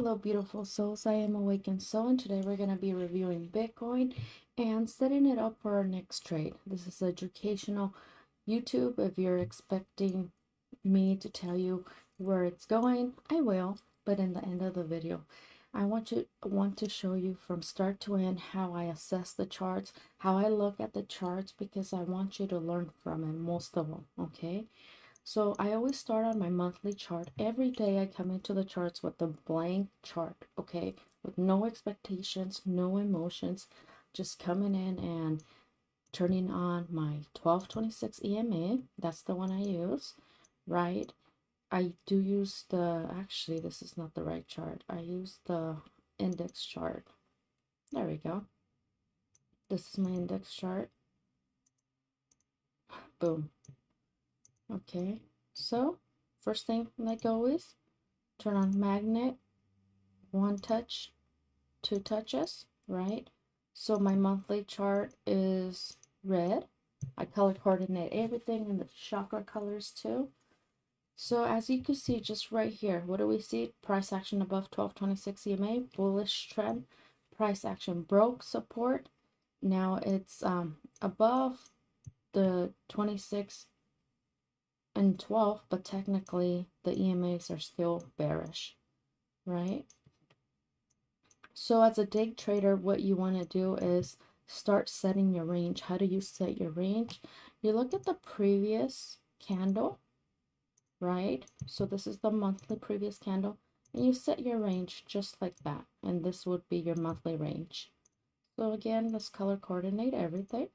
Hello, beautiful souls. I am Awakened Soul, and today we're going to be reviewing Bitcoin and setting it up for our next trade. This is educational YouTube. If you're expecting me to tell you where it's going, I will. But in the end of the video, I want to show you from start to end how I assess the charts, how I look at the charts, because I want you to learn from it, most of all. Okay. So I always start on my monthly chart. Every day I come into the charts with a blank chart, okay? With no expectations, no emotions, just coming in and turning on my 1226 EMA. That's the one I use, right? I do use actually, this is not the right chart. I use the index chart. There we go. This is my index chart. Boom. Okay, so first thing I go is turn on magnet, one touch, two touches, right? So my monthly chart is red. I color coordinate everything in the chakra colors too. So as you can see, just right here, what do we see? Price action above 1226 EMA, bullish trend. Price action broke support. Now it's above the 26 and 12, but technically the EMAs are still bearish, right? So as a day trader, what you want to do is start setting your range. How do you set your range? You look at the previous candle, right? So this is the monthly previous candle, and you set your range just like that, and this would be your monthly range. So again, let's color coordinate everything.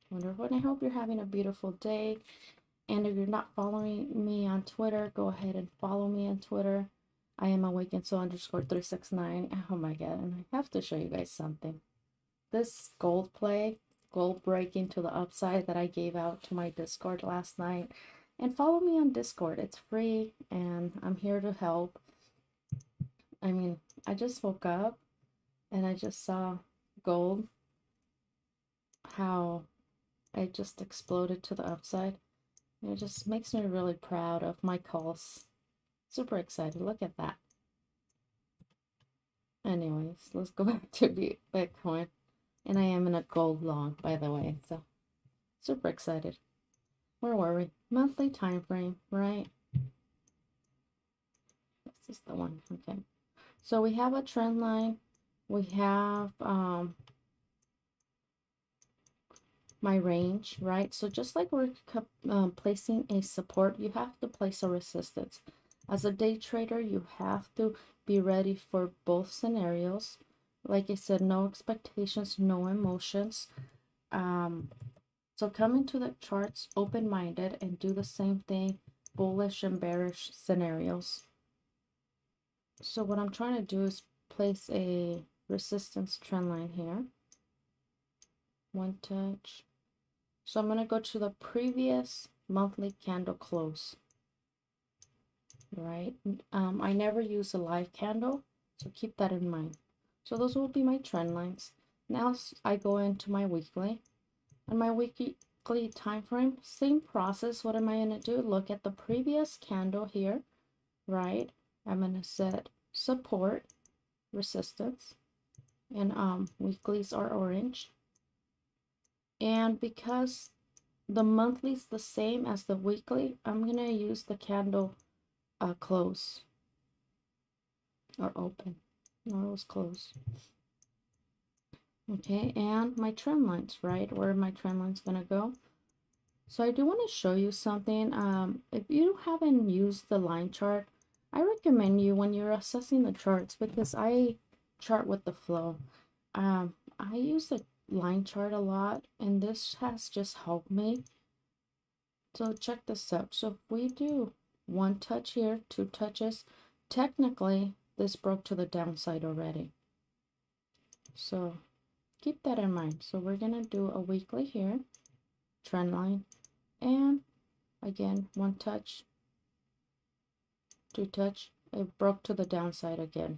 Wonderful, and I hope you're having a beautiful day. And if you're not following me on Twitter, go ahead and follow me on Twitter. I am awakensoul_369. Oh my god, and I have to show you guys something. This gold play, gold breaking to the upside that I gave out to my Discord last night. And follow me on Discord. It's free and I'm here to help. I mean, I just woke up and I just saw gold, how it just exploded to the upside. It just makes me really proud of my calls. Super excited. Look at that. Anyways, let's go back to Bitcoin. And I am in a gold long, by the way. So, super excited. Where were we? Monthly time frame, right? This is the one. Okay. So we have a trend line. We have my range, right? So just like we're placing a support, you have to place a resistance. As a day trader, you have to be ready for both scenarios. Like I said, no expectations, no emotions. So come into the charts open-minded and do the same thing, bullish and bearish scenarios. So what I'm trying to do is place a resistance trend line here. One touch. So I'm going to go to the previous monthly candle close. Right? I never use a live candle, so keep that in mind. So those will be my trend lines. Now I go into my weekly. On my weekly time frame, same process. What am I going to do? Look at the previous candle here, right? I'm going to set support, resistance, and weeklies are orange. And because the monthly is the same as the weekly, I'm going to use the candle close or open. No, it was close. Okay, and my trend lines, right? Where are my trend lines going to go? So I do want to show you something. If you haven't used the line chart, I recommend you when you're assessing the charts, because I chart with the flow. I use the line chart a lot, and this has just helped me. So check this out. So if we do one touch here, two touches, technically this broke to the downside already. So keep that in mind. So we're going to do a weekly here, trend line, and again, one touch, two touch, it broke to the downside again.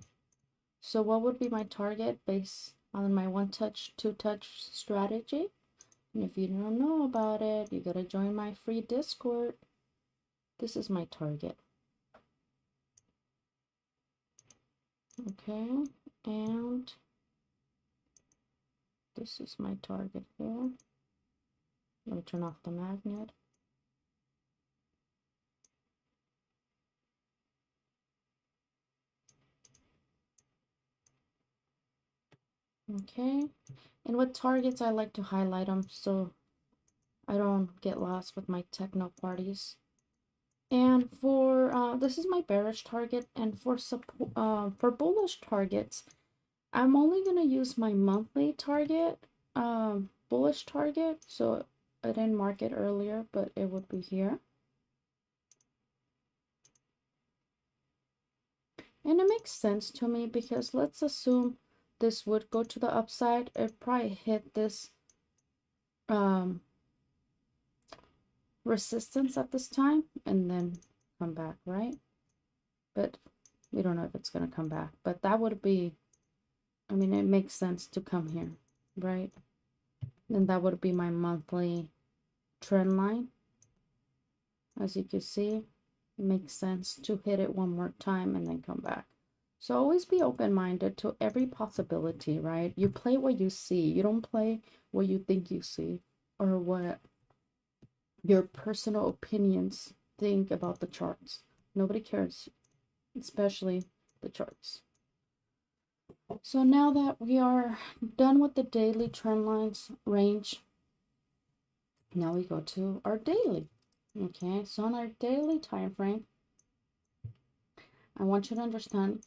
So what would be my target based on my one touch, two touch strategy? And if you don't know about it, you gotta join my free Discord. This is my target. Okay, and this is my target here. Let me turn off the magnet. Okay, and with targets, I like to highlight them so I don't get lost with my techno parties. And for this is my bearish target, and for bullish targets, I'm only gonna use my monthly target, bullish target. So I didn't mark it earlier, but it would be here. And it makes sense to me because let's assume this would go to the upside. It probably hit this resistance at this time and then come back, right? But we don't know if it's going to come back. But that would be, I mean, it makes sense to come here, right? And that would be my monthly trend line. As you can see, it makes sense to hit it one more time and then come back. So always be open-minded to every possibility, right? You play what you see. You don't play what you think you see or what your personal opinions think about the charts. Nobody cares, especially the charts. So now that we are done with the daily trend lines range, now we go to our daily. Okay, so on our daily time frame, I want you to understand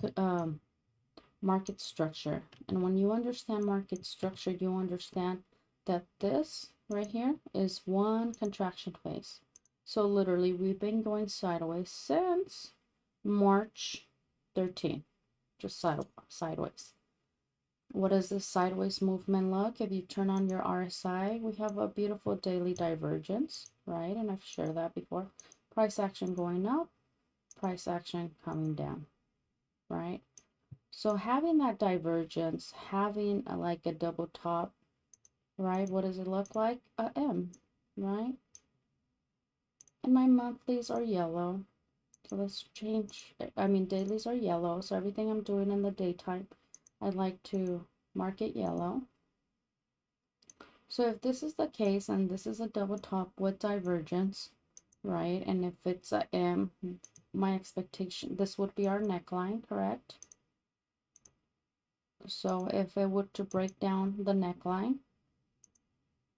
market structure. And when you understand market structure, you understand that this right here is one contraction phase. So literally, we've been going sideways since March 13th, just sideways. What does this sideways movement look? If you turn on your RSI, we have a beautiful daily divergence, right? And I've shared that before. Price action going up, price action coming down, right? So having that divergence, having like a double top, right? What does it look like? A M, right? And my monthlies are yellow. So let's change. I mean, dailies are yellow. So everything I'm doing in the daytime, I like to mark it yellow. So if this is the case, and this is a double top with divergence, right? And if it's a M, my expectation, this would be our neckline, correct? So if it were to break down the neckline,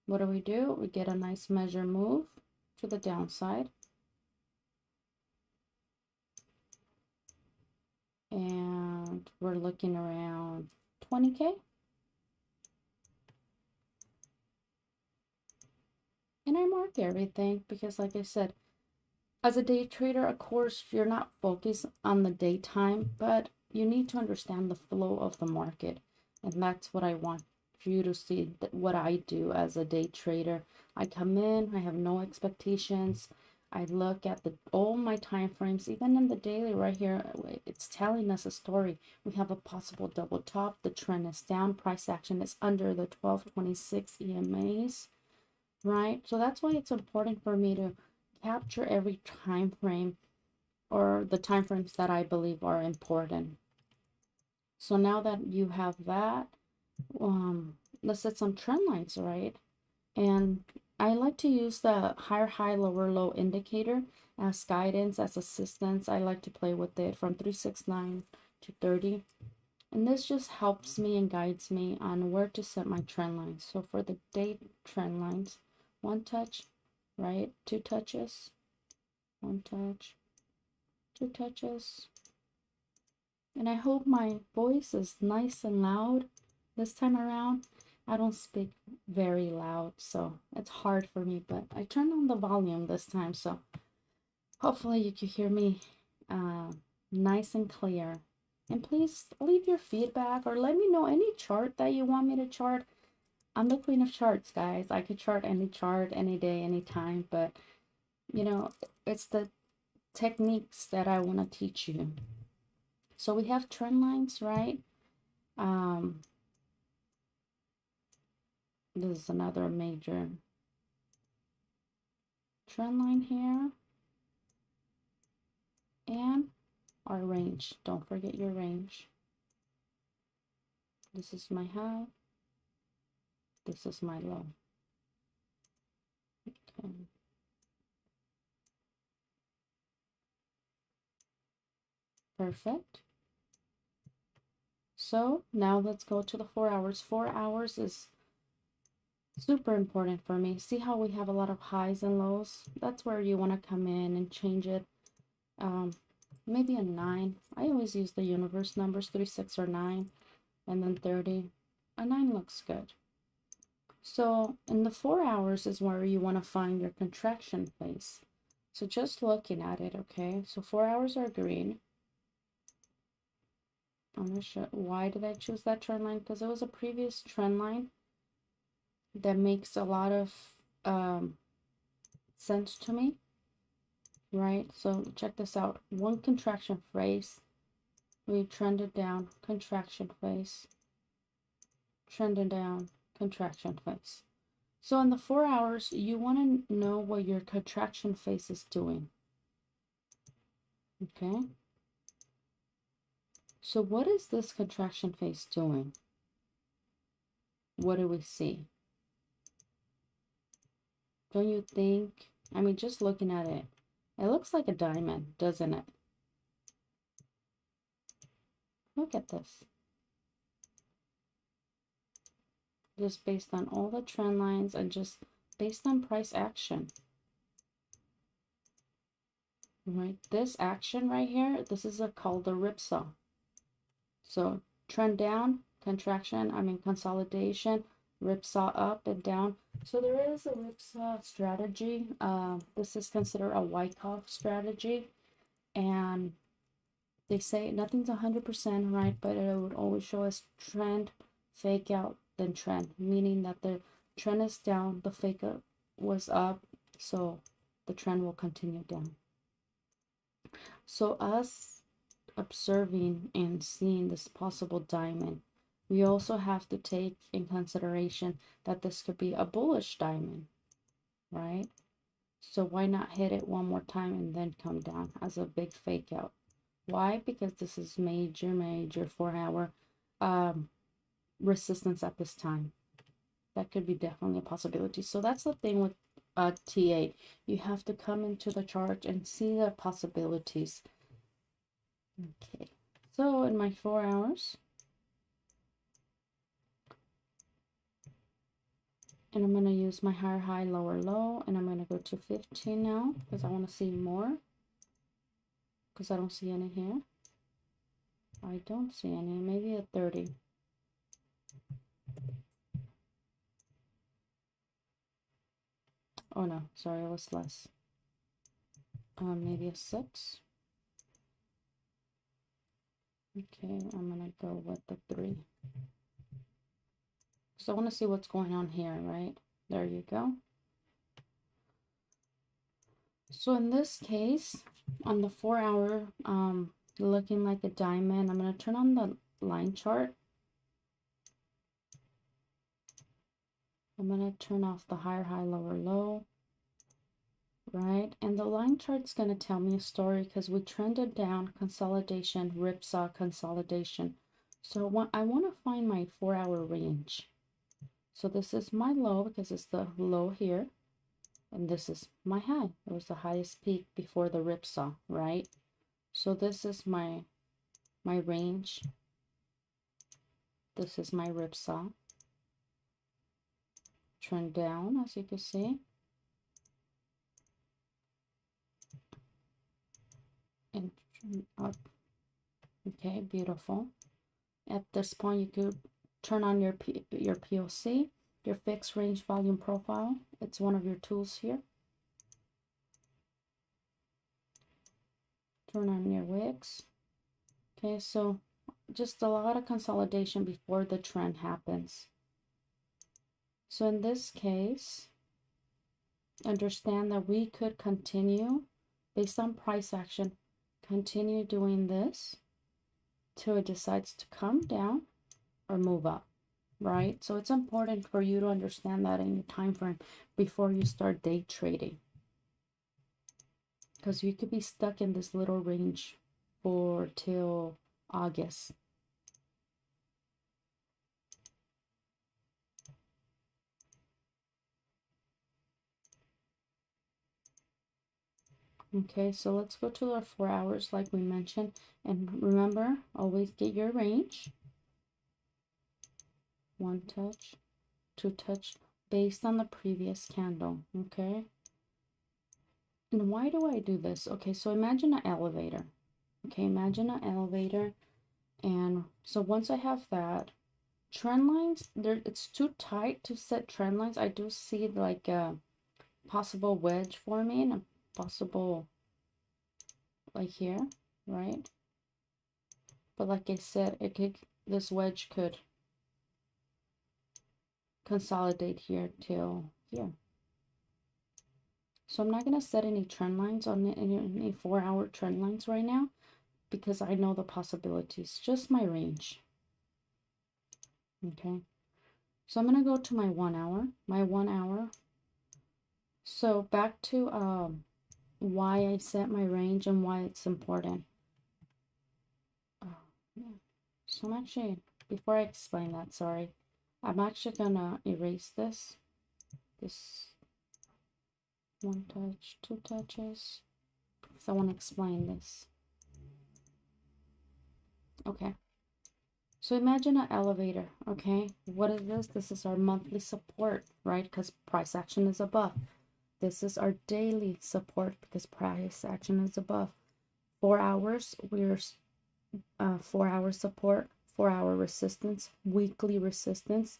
what do? We get a nice measure move to the downside. And we're looking around 20K. And I mark everything because, like I said, as a day trader, of course, you're not focused on the daytime, but you need to understand the flow of the market. And that's what I want you to see, what I do as a day trader. I come in, I have no expectations. I look at all my time frames, even in the daily right here, it's telling us a story. We have a possible double top. The trend is down. Price action is under the 1226 EMAs, right? So that's why it's important for me to capture every time frame or the time frames that I believe are important. So now that you have that, let's set some trend lines, right? And I like to use the higher high, lower low indicator as guidance, as assistance. I like to play with it from 369 to 30. And this just helps me and guides me on where to set my trend lines. So for the day trend lines, one touch, right? Two touches, one touch, two touches. And I hope my voice is nice and loud this time around. I don't speak very loud, so it's hard for me, but I turned on the volume this time, so hopefully you can hear me nice and clear. And please leave your feedback or let me know any chart that you want me to chart. I'm the queen of charts, guys. I could chart any chart, any day, any time, but you know, it's the techniques that I want to teach you. So we have trend lines, right? This is another major trend line here. And our range. Don't forget your range. This is my high. This is my low. Okay. Perfect. So now let's go to the 4 hours. 4 hours is super important for me. See how we have a lot of highs and lows? That's where you want to come in and change it. Maybe a 9. I always use the universe numbers, 3, 6, or 9, and then 30. A 9 looks good. So in the 4 hours is where you want to find your contraction phase. So just looking at it, okay? So 4 hours are green. I'm going to show why did I choose that trend line? Because it was a previous trend line that makes a lot of sense to me, right? So check this out. One contraction phase, we trended down, contraction phase, trending down, contraction phase. So in the 4 hours, you want to know what your contraction phase is doing. Okay. So what is this contraction phase doing? What do we see? Don't you think? I mean, just looking at it, it looks like a diamond, doesn't it? Look at this. Just based on all the trend lines and just based on price action. Right, this action right here, this is called the ripsaw. So trend down, contraction, consolidation, ripsaw up and down. So there is a ripsaw strategy. This is considered a Wyckoff strategy, and they say nothing's 100% right, but it would always show us trend, fake out, then trend, meaning that the trend is down, the fake out was up, so the trend will continue down. So us observing and seeing this possible diamond, we also have to take in consideration that this could be a bullish diamond, right? So why not hit it one more time and then come down as a big fake out? Why? Because this is major 4 hour resistance at this time. That could be definitely a possibility. So that's the thing with T8. You have to come into the chart and see the possibilities. Okay, so in my 4 hours, and I'm going to use my higher high, lower low, and I'm going to go to 15 now because I want to see more, because I don't see any here. I don't see any. Maybe at 30. Oh no, sorry, it was less. Maybe a 6. Okay, I'm gonna go with the 3. So I want to see what's going on here, right? There you go. So in this case, on the 4 hour, looking like a diamond, I'm gonna turn on the line chart. I'm gonna turn off the higher high, lower low. Right, and the line chart's going to tell me a story because we trended down, consolidation, ripsaw, consolidation. So I want to find my 4 hour range. So this is my low because it's the low here, and this is my high. It was the highest peak before the ripsaw, right? So this is my range. This is my ripsaw. Trend down, as you can see. And up. Okay, beautiful. At this point, you could turn on your POC, your fixed range volume profile. It's one of your tools here. Turn on your wicks. Okay, so just a lot of consolidation before the trend happens. So in this case, understand that we could continue based on price action, continue doing this till it decides to come down or move up, right? So it's important for you to understand that in your time frame before you start day trading, because you could be stuck in this little range for till August. Okay, so let's go to our 4 hours like we mentioned. And remember, always get your range. One touch, two touch, based on the previous candle. Okay. And why do I do this? Okay, so imagine an elevator. Okay, imagine an elevator. And so once I have that, trend lines, there it's too tight to set trend lines. I do see like a possible wedge forming, a possible like here, right? But like I said, this wedge could consolidate here till here. So I'm not going to set any trend lines on any 4 hour trend lines right now because I know the possibilities, just my range. Okay. So I'm going to go to my 1 hour, So back to why I set my range and why it's important. Yeah. So I'm actually, before I explain that, sorry, I'm actually going to erase this one touch, two touches, because I want to explain this. Okay. So imagine an elevator, okay? What is this? This is our monthly support, right? Because price action is above. This is our daily support because price action is above. 4 hours, we're 4 hour support, 4 hour resistance, weekly resistance,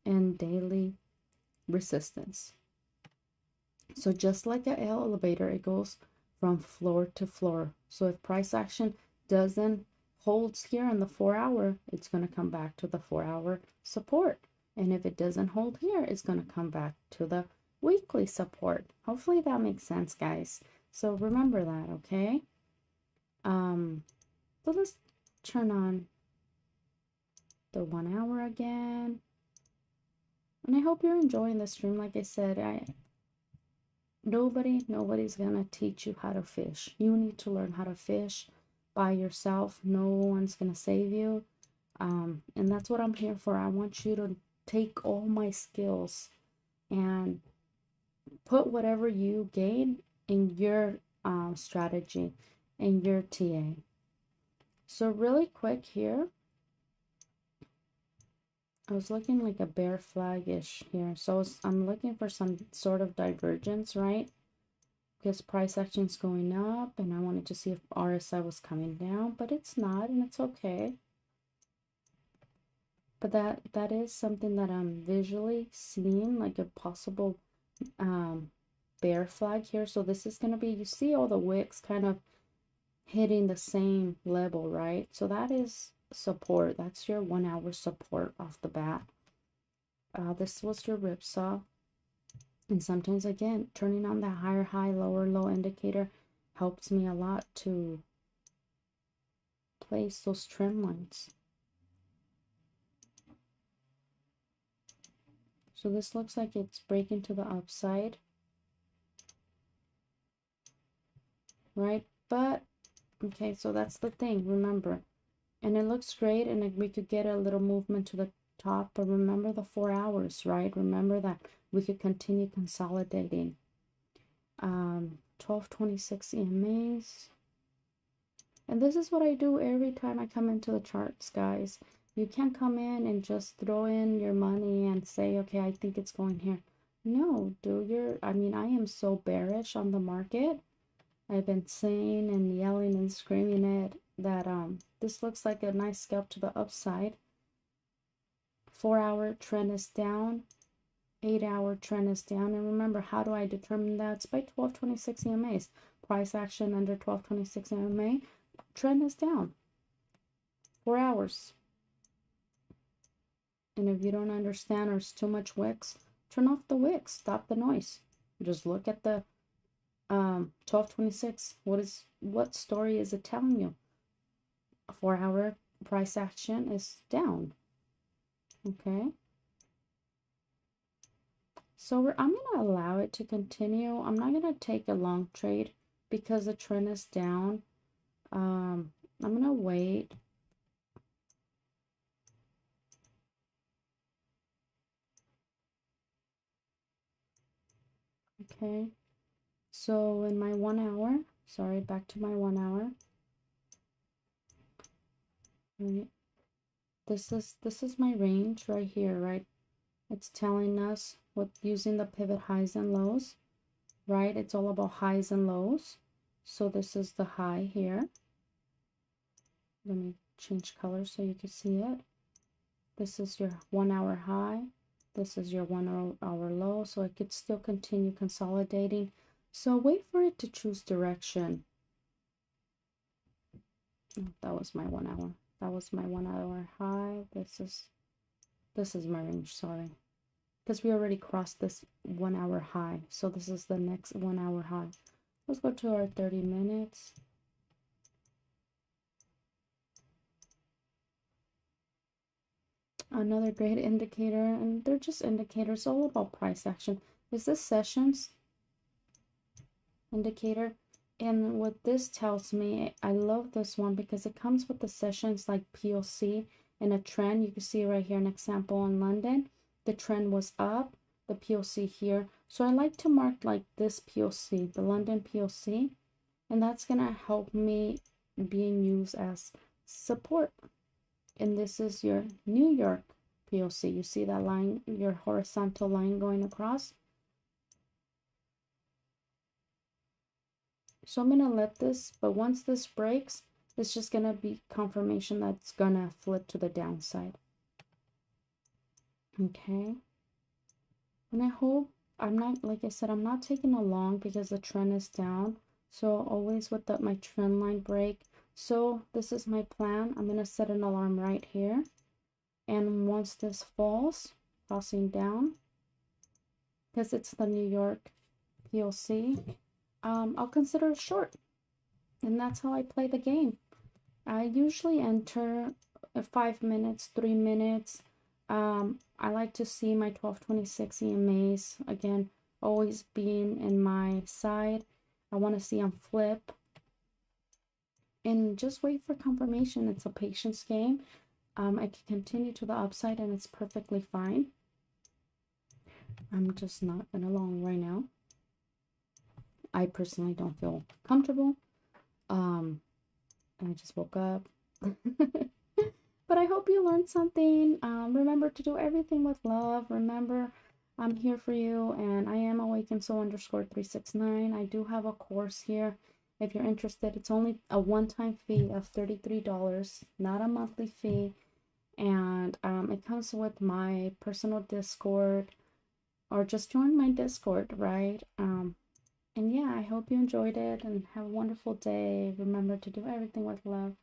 and daily resistance. So just like an elevator, it goes from floor to floor. So if price action doesn't holds here on the 4 hour, it's going to come back to the 4 hour support. And if it doesn't hold here, it's going to come back to the weekly support. Hopefully that makes sense, guys. So remember that, okay? So let's turn on the 1 hour again. And I hope you're enjoying the stream. Like I said, nobody's gonna teach you how to fish. You need to learn how to fish by yourself. No one's gonna save you. And that's what I'm here for. I want you to take all my skills and put whatever you gain in your strategy, in your TA. So really quick here, I was looking like a bear flag-ish here. So I'm looking for some sort of divergence, right? Because price action's going up and I wanted to see if RSI was coming down, but it's not, and it's okay. But that is something that I'm visually seeing, like a possible bear flag here. So this is going to be, you see all the wicks kind of hitting the same level, right? So that is support. That's your 1 hour support off the bat. This was your ripsaw. And sometimes, again, turning on that higher high, lower low indicator helps me a lot to place those trend lines. So this looks like it's breaking to the upside, right? But, okay, so that's the thing, remember. And it looks great, and we could get a little movement to the top, but remember the 4 hours, right? Remember that we could continue consolidating. 1226 EMAs. And this is what I do every time I come into the charts, guys. You can't come in and just throw in your money and say, okay, I think it's going here. No, I mean, I am so bearish on the market. I've been saying and yelling and screaming it that this looks like a nice scalp to the upside. 4 hour trend is down. 8 hour trend is down. And remember, how do I determine that? It's by 1226 EMAs. Price action under 1226 EMA. Trend is down. 4 hours. And if you don't understand or it's too much wicks, turn off the wicks. Stop the noise. Just look at the 1226. What story is it telling you? A 4 hour price action is down. Okay. So I'm going to allow it to continue. I'm not going to take a long trade because the trend is down. I'm going to wait. Okay. So in my 1 hour, Sorry, back to my 1 hour. Right. This is my range right here, right? It's telling us what using the pivot highs and lows, right? It's all about highs and lows. So this is the high here. Let me change color so you can see it. This is your 1 hour high. This is your 1 hour low. So it could still continue consolidating. So wait for it to choose direction. Oh, that was my 1 hour. That was my 1 hour high. This is my range, sorry. Because we already crossed this 1 hour high. So this is the next 1 hour high. Let's go to our 30 minutes. Another great indicator, and they're just indicators, all about price action. Is this sessions indicator? And what this tells me, I love this one because it comes with the sessions like POC and a trend. You can see right here an example in London. The trend was up, the POC here. So I like to mark like this POC, the London POC, and that's gonna help me being used as support. And this is your New York POC. You see that line, your horizontal line going across. So I'm gonna let this, but once this breaks, it's just gonna be confirmation that's gonna flip to the downside. Okay. And I hope I'm not, like I said, I'm not taking a long because the trend is down. So always with my trend line break. So this is my plan. I'm gonna set an alarm right here. And once this falls, crossing down, because it's the New York POC, I'll consider it short. And that's how I play the game. I usually enter 5 minutes, 3 minutes. I like to see my 1226 EMAs, again, always being in my side. I want to see them flip. And just wait for confirmation. It's a patience game. I can continue to the upside and it's perfectly fine. I'm just not in a long right now. I personally don't feel comfortable. I just woke up. But I hope you learned something. Remember to do everything with love. Remember, I'm here for you, and I am awakensoul_369. I do have a course here. If you're interested, it's only a one-time fee of $33, not a monthly fee. And it comes with my personal Discord, or just join my Discord, right? And yeah, I hope you enjoyed it and have a wonderful day. Remember to do everything with love.